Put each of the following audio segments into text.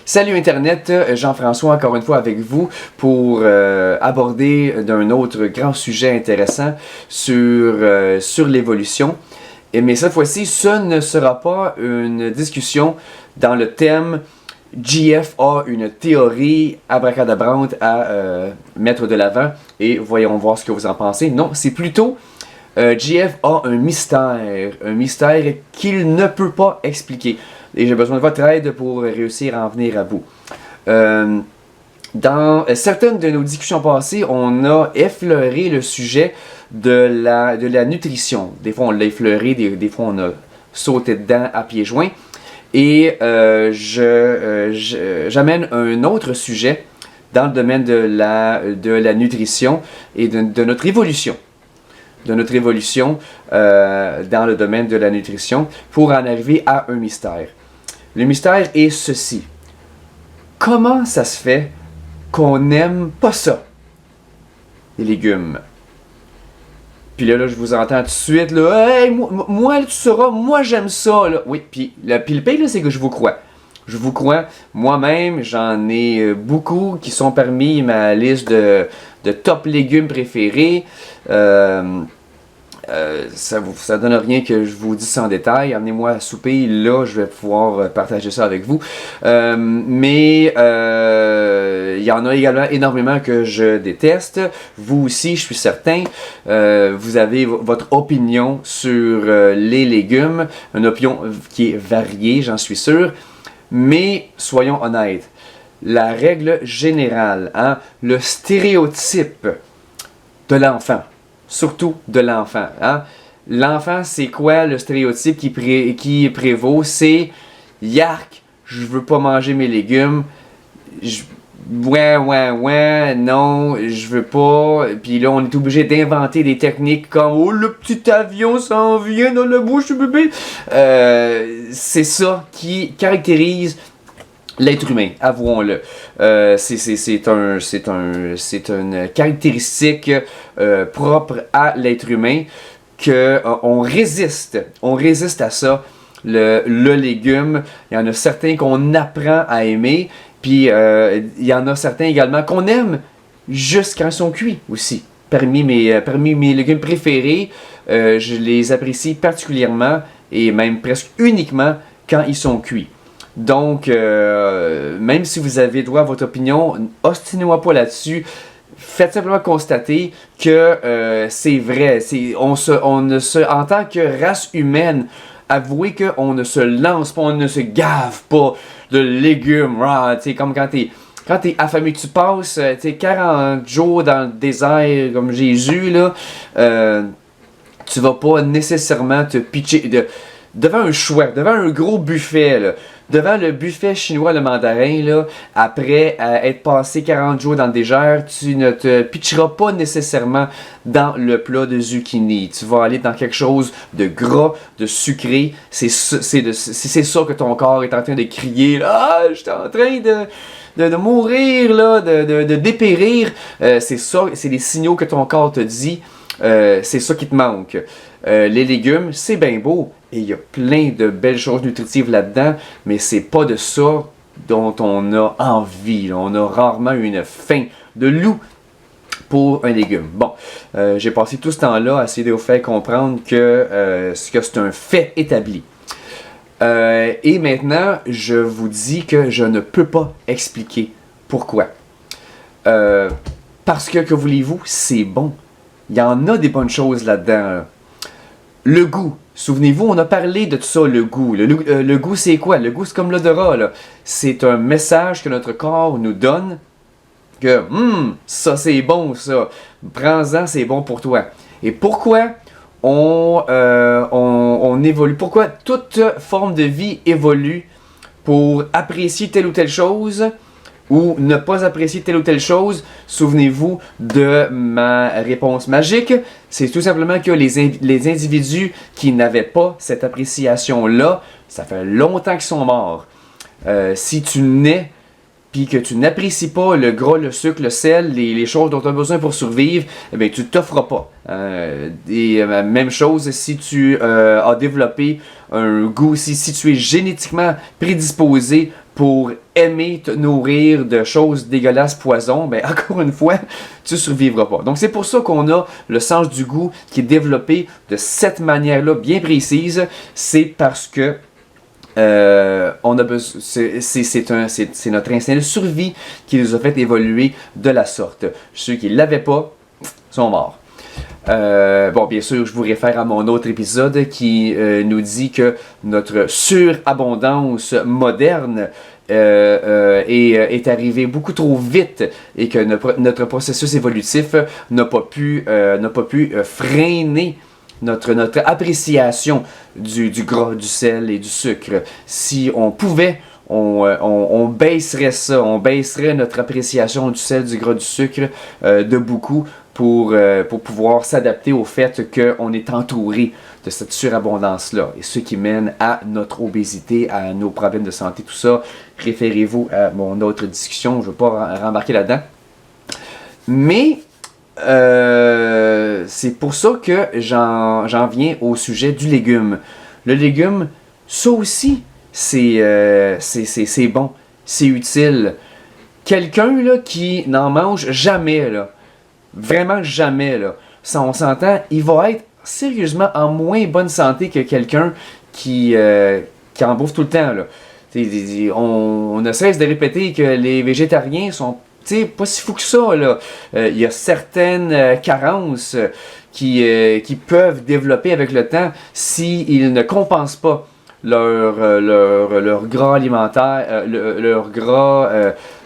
Salut Internet, Jean-François encore une fois avec vous pour aborder d'un autre grand sujet intéressant sur l'évolution. Mais cette fois-ci, ce ne sera pas une discussion dans le thème JF a une théorie abracadabrante à mettre de l'avant et voyons voir ce que vous en pensez. Non, c'est plutôt JF a un mystère qu'il ne peut pas expliquer. Et j'ai besoin de votre aide pour réussir à en venir à bout. Dans certaines de nos discussions passées, on a effleuré le sujet de la nutrition. Des fois, on l'a effleuré, des fois, on a sauté dedans à pieds joints. Et j'amène un autre sujet dans le domaine de la nutrition et de notre évolution. Dans le domaine de la nutrition pour en arriver à un mystère. Le mystère est ceci. Comment ça se fait qu'on n'aime pas ça, les légumes? Puis là, je vous entends tout de suite, là, hey, moi, tu sauras, moi j'aime ça, là. Oui, puis le pire, là, c'est que je vous crois. Je vous crois, moi-même, j'en ai beaucoup qui sont parmi ma liste de top légumes préférés. Ça donne rien que je vous dise en détail. Amenez-moi à souper, là, je vais pouvoir partager ça avec vous. Mais il y en a également énormément que je déteste. Vous aussi, je suis certain. Vous avez votre opinion sur les légumes. Une opinion qui est variée, j'en suis sûr. Mais soyons honnêtes. La règle générale, le stéréotype de l'enfant. Surtout de l'enfant. L'enfant, c'est quoi le stéréotype qui prévaut? C'est « Yark, je veux pas manger mes légumes. Ouais, non, je veux pas. » Puis là, on est obligé d'inventer des techniques comme « Oh, le petit avion s'en vient dans la bouche du bébé. » C'est ça qui caractérise l'être humain, avouons-le. C'est une caractéristique propre à l'être humain que on résiste à ça. Le légume, il y en a certains qu'on apprend à aimer, puis il y en a certains également qu'on aime juste quand ils sont cuits aussi. Parmi mes légumes préférés, je les apprécie particulièrement et même presque uniquement quand ils sont cuits. Donc, même si vous avez droit à votre opinion, ostinez-moi pas là-dessus. Faites simplement constater que c'est vrai. En tant que race humaine, avouez qu'on ne se lance pas, on ne se gave pas de légumes. Comme quand t'es affamé, tu passes 40 jours dans le désert comme Jésus, là, tu vas pas nécessairement te pitcher devant un choix, devant un gros buffet, là. Devant le buffet chinois le mandarin, là, après être passé 40 jours dans le désert, tu ne te pitcheras pas nécessairement dans le plat de zucchini. Tu vas aller dans quelque chose de gras, de sucré. C'est ça que ton corps est en train de crier. Ah, je suis en train de mourir, là, de dépérir. C'est ça, c'est les signaux que ton corps te dit. C'est ça qui te manque. Les légumes, c'est bien beau. Et il y a plein de belles choses nutritives là-dedans, mais c'est pas de ça dont on a envie. On a rarement une faim de loup pour un légume. Bon, j'ai passé tout ce temps-là à essayer de vous faire comprendre que c'est un fait établi. Et maintenant, je vous dis que je ne peux pas expliquer pourquoi. Parce que voulez-vous, c'est bon. Il y en a des bonnes choses là-dedans. Le goût. Souvenez-vous, on a parlé de tout ça, le goût. Le goût, c'est quoi? Le goût, c'est comme l'odorat, là. C'est un message que notre corps nous donne que ça, c'est bon, ça. Prends-en, c'est bon pour toi. Et pourquoi on évolue? Pourquoi toute forme de vie évolue pour apprécier telle ou telle chose ou ne pas apprécier telle ou telle chose? Souvenez-vous de ma réponse magique. C'est tout simplement que les individus qui n'avaient pas cette appréciation-là, ça fait longtemps qu'ils sont morts. Si tu nais puis que tu n'apprécies pas le gras, le sucre, le sel, les choses dont tu as besoin pour survivre, eh bien, tu ne t'offres pas. Même chose si tu as développé un goût, si tu es génétiquement prédisposé pour aimer te nourrir de choses dégueulasses, poison, ben encore une fois, tu survivras pas. Donc c'est pour ça qu'on a le sens du goût qui est développé de cette manière-là, bien précise. C'est parce que on a besoin, c'est notre instinct de survie qui nous a fait évoluer de la sorte. Ceux qui ne l'avaient pas sont morts. Bon, bien sûr, je vous réfère à mon autre épisode qui nous dit que notre surabondance moderne est arrivée beaucoup trop vite et que notre processus évolutif n'a pas pu freiner notre appréciation du gras, du sel et du sucre. Si on pouvait, on baisserait ça, on baisserait notre appréciation du sel, du gras, du sucre de beaucoup pour pouvoir s'adapter au fait qu'on est entouré de cette surabondance-là. Et ce qui mène à notre obésité, à nos problèmes de santé, tout ça. Référez-vous à mon autre discussion, je ne vais pas rembarquer là-dedans. Mais c'est pour ça que j'en viens au sujet du légume. Le légume, ça aussi, c'est bon, c'est utile. Quelqu'un là, qui n'en mange jamais, là, vraiment jamais, là, ça on s'entend, il va être sérieusement en moins bonne santé que quelqu'un qui en bouffe tout le temps. Là. On ne cesse de répéter que les végétariens sont pas si fou que ça, là. Y a certaines carences qui peuvent développer avec le temps s'ils ne compensent pas leur gras alimentaire, leur gras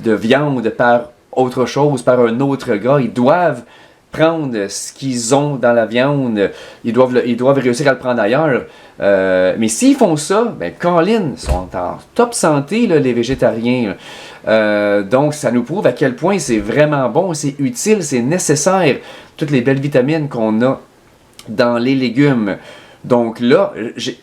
de viande par autre chose, par un autre gras. Ils doivent prendre ce qu'ils ont dans la viande, ils doivent réussir à le prendre ailleurs. Mais s'ils font ça, ben Colin, sont en top santé, là, les végétariens. Donc ça nous prouve à quel point c'est vraiment bon, c'est utile, c'est nécessaire, toutes les belles vitamines qu'on a dans les légumes. Donc là,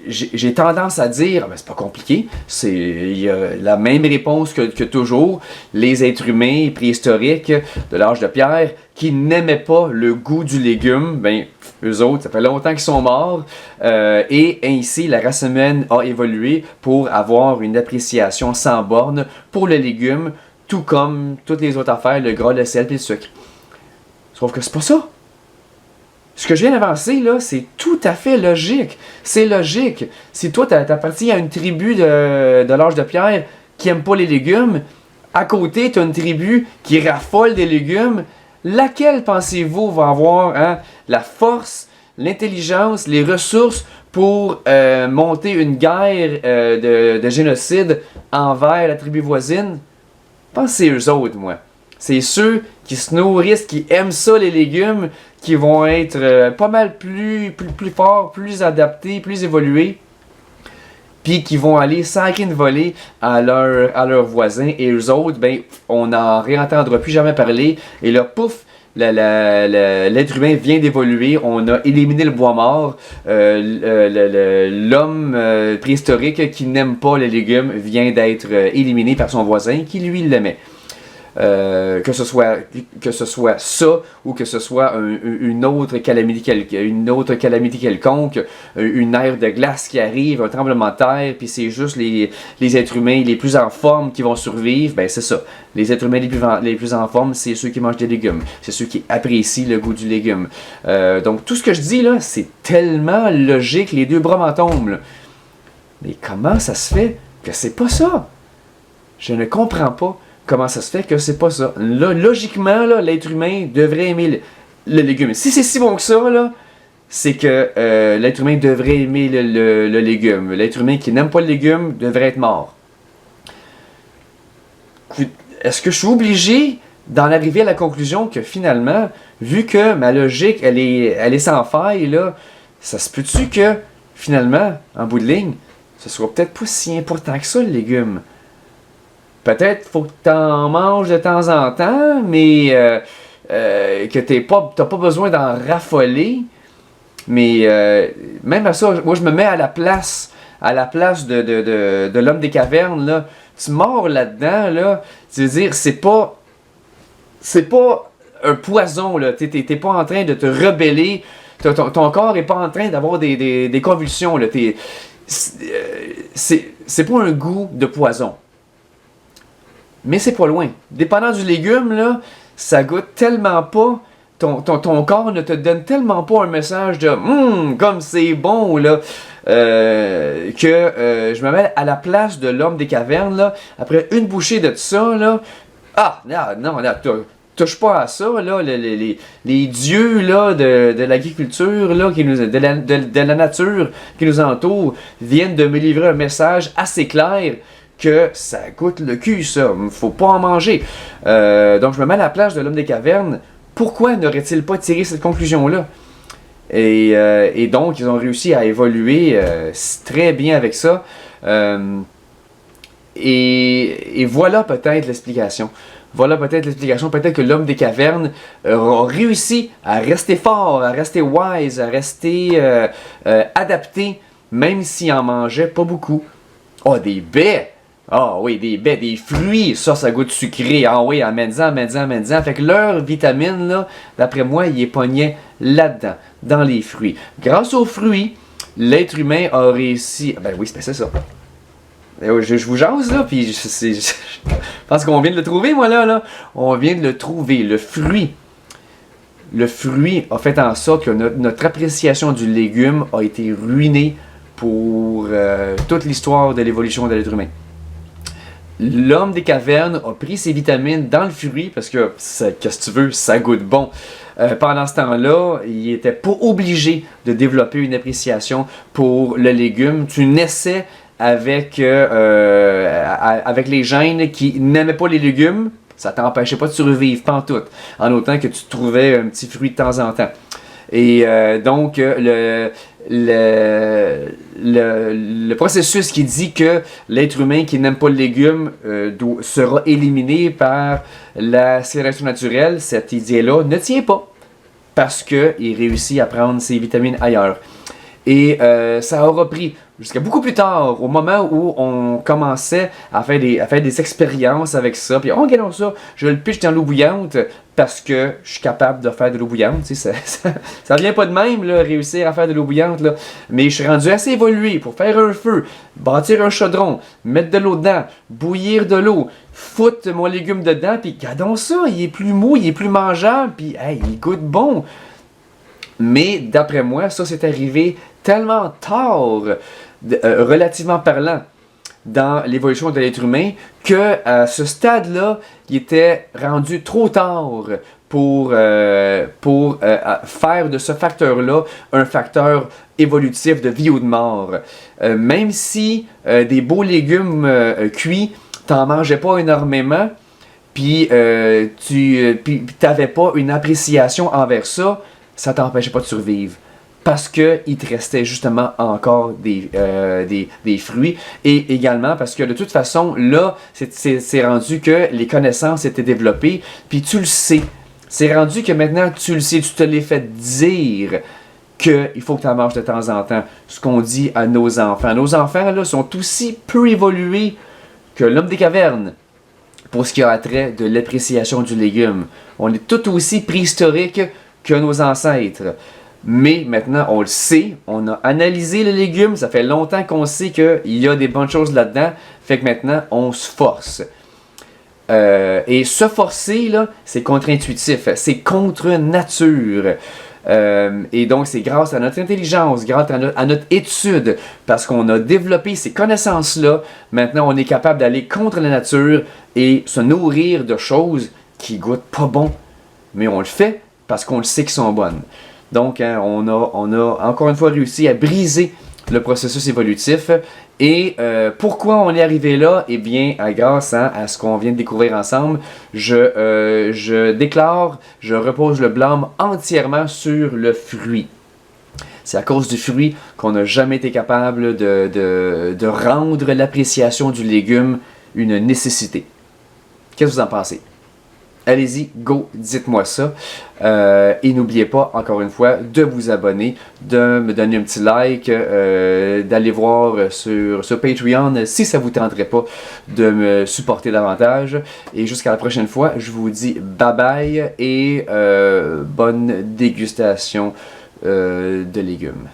j'ai tendance à dire, mais c'est pas compliqué, il y a la même réponse que toujours, les êtres humains préhistoriques de l'âge de pierre qui n'aimaient pas le goût du légume, ben eux autres, ça fait longtemps qu'ils sont morts, et ainsi la race humaine a évolué pour avoir une appréciation sans borne pour le légume, tout comme toutes les autres affaires, le gras, le sel et le sucre. Sauf que c'est pas ça. Ce que je viens d'avancer, là, c'est tout à fait logique. C'est logique. Si toi, t'appartiens à une tribu de l'âge de pierre qui n'aime pas les légumes, à côté, tu as une tribu qui raffole des légumes, laquelle pensez-vous va avoir la force, l'intelligence, les ressources pour monter une guerre de génocide envers la tribu voisine? Pensez eux autres, moi. C'est ceux qui se nourrissent, qui aiment ça, les légumes, qui vont être pas mal plus forts, plus adaptés, plus évolués, puis qui vont aller sacrer une volée à leurs voisins, et eux autres, ben, on n'en réentendra plus jamais parler, et là, pouf, l'être humain vient d'évoluer, on a éliminé le bois mort, l'homme préhistorique qui n'aime pas les légumes vient d'être éliminé par son voisin qui lui l'aimait. Que ce soit ça ou que ce soit une autre calamité quelconque, une ère de glace qui arrive, un tremblement de terre, puis c'est juste les êtres humains les plus en forme qui vont survivre, ben c'est ça. Les êtres humains les plus en forme, c'est ceux qui mangent des légumes, c'est ceux qui apprécient le goût du légume. Donc tout ce que je dis là, c'est tellement logique, les deux bras m'en tombent, là. Mais comment ça se fait que c'est pas ça? Je ne comprends pas. Comment ça se fait que c'est pas ça? Là, logiquement, là, l'être humain devrait aimer le légume. Si c'est si bon que ça, là, c'est que l'être humain devrait aimer le légume. L'être humain qui n'aime pas le légume devrait être mort. Est-ce que je suis obligé d'en arriver à la conclusion que finalement, vu que ma logique, elle est sans faille, là, ça se peut-tu que, finalement, en bout de ligne, ce soit peut-être pas si important que ça, le légume? Peut-être faut que tu en manges de temps en temps, mais que t'as pas besoin d'en raffoler. Mais même à ça, moi je me mets à la place de l'homme des cavernes, là. Tu mords là-dedans, là. Tu veux dire, c'est pas un poison, là. T'es pas en train de te rebeller. Ton corps est pas en train d'avoir des convulsions, là. C'est pas un goût de poison. mais c'est pas loin. Dépendant du légume, là, ça goûte tellement pas. Ton corps ne te donne tellement pas un message de comme c'est bon là que je me mets à la place de l'homme des cavernes là, après une bouchée de ça là, non, touche pas à ça là, les dieux là de l'agriculture là de la nature qui nous entoure viennent de me livrer un message assez clair que ça goûte le cul ça, faut pas en manger. Donc je me mets à la place de l'homme des cavernes. Pourquoi n'aurait-il pas tiré cette conclusion-là? Et donc, ils ont réussi à évoluer très bien avec ça. Et voilà peut-être l'explication. Voilà peut-être l'explication. Peut-être que l'homme des cavernes a réussi à rester fort, à rester wise, à rester adapté, même s'il en mangeait pas beaucoup. Oh, des baies! Ah oui, des baies, des fruits, ça goûte sucré. Ah oui, amène-en. Fait que leur vitamine, là, d'après moi, il est pogné là-dedans, dans les fruits. Grâce aux fruits, l'être humain a réussi... Ben oui, c'est ça. Je vous jase, là, puis je pense qu'on vient de le trouver, moi, là. On vient de le trouver, le fruit. Le fruit a fait en sorte que notre appréciation du légume a été ruinée pour toute l'histoire de l'évolution de l'être humain. L'homme des cavernes a pris ses vitamines dans le fruit parce que, qu'est-ce que tu veux, ça goûte bon. Pendant ce temps-là, il n'était pas obligé de développer une appréciation pour le légume. Tu naissais avec les gènes qui n'aimaient pas les légumes, ça t'empêchait pas de survivre, pantoute, en autant que tu trouvais un petit fruit de temps en temps. Et donc, le processus qui dit que l'être humain qui n'aime pas le légume sera éliminé par la sélection naturelle, cette idée-là ne tient pas parce qu'il réussit à prendre ses vitamines ailleurs. Et ça aura pris jusqu'à beaucoup plus tard, au moment où on commençait à faire des expériences avec ça. Puis, regardons ça, je le pitche dans l'eau bouillante parce que je suis capable de faire de l'eau bouillante. Tu sais, ça vient pas de même, là, réussir à faire de l'eau bouillante. Là. Mais je suis rendu assez évolué pour faire un feu, bâtir un chaudron, mettre de l'eau dedans, bouillir de l'eau, foutre mon légume dedans. Puis, regardons ça, il est plus mou, il est plus mangeable. Puis, hey, il goûte bon. Mais d'après moi, ça c'est arrivé tellement tard, relativement parlant, dans l'évolution de l'être humain, que à ce stade-là, il était rendu trop tard pour faire de ce facteur-là un facteur évolutif de vie ou de mort. Même si des beaux légumes cuits, t'en mangeais pas énormément, puis tu n'avais pas une appréciation envers ça, ça t'empêchait pas de survivre. Parce qu'il te restait justement encore des fruits. Et également parce que de toute façon, là, c'est rendu que les connaissances étaient développées. Puis tu le sais. C'est rendu que maintenant, tu le sais, tu te l'es fait dire qu'il faut que tu en manges de temps en temps. Ce qu'on dit à nos enfants. Nos enfants, là, sont aussi peu évolués que l'homme des cavernes pour ce qui a trait de l'appréciation du légume. On est tout aussi préhistorique que nos ancêtres. Mais maintenant, on le sait, on a analysé le légume, ça fait longtemps qu'on sait qu'il y a des bonnes choses là-dedans, fait que maintenant, on se force. Et se forcer, là, c'est contre-intuitif, c'est contre nature. Et donc, c'est grâce à notre intelligence, grâce à notre étude, parce qu'on a développé ces connaissances-là, maintenant, on est capable d'aller contre la nature et se nourrir de choses qui goûtent pas bon. Mais on le fait parce qu'on le sait qu'ils sont bonnes. Donc, hein, on a encore une fois réussi à briser le processus évolutif. Et pourquoi on est arrivé là? Eh bien, grâce à ce qu'on vient de découvrir ensemble, je déclare, je repose le blâme entièrement sur le fruit. C'est à cause du fruit qu'on n'a jamais été capable de rendre l'appréciation du légume une nécessité. Qu'est-ce que vous en pensez? Allez-y, go, dites-moi ça. Et n'oubliez pas, encore une fois, de vous abonner, de me donner un petit like, d'aller voir sur Patreon si ça vous tenterait pas de me supporter davantage. Et jusqu'à la prochaine fois, je vous dis bye bye et bonne dégustation de légumes.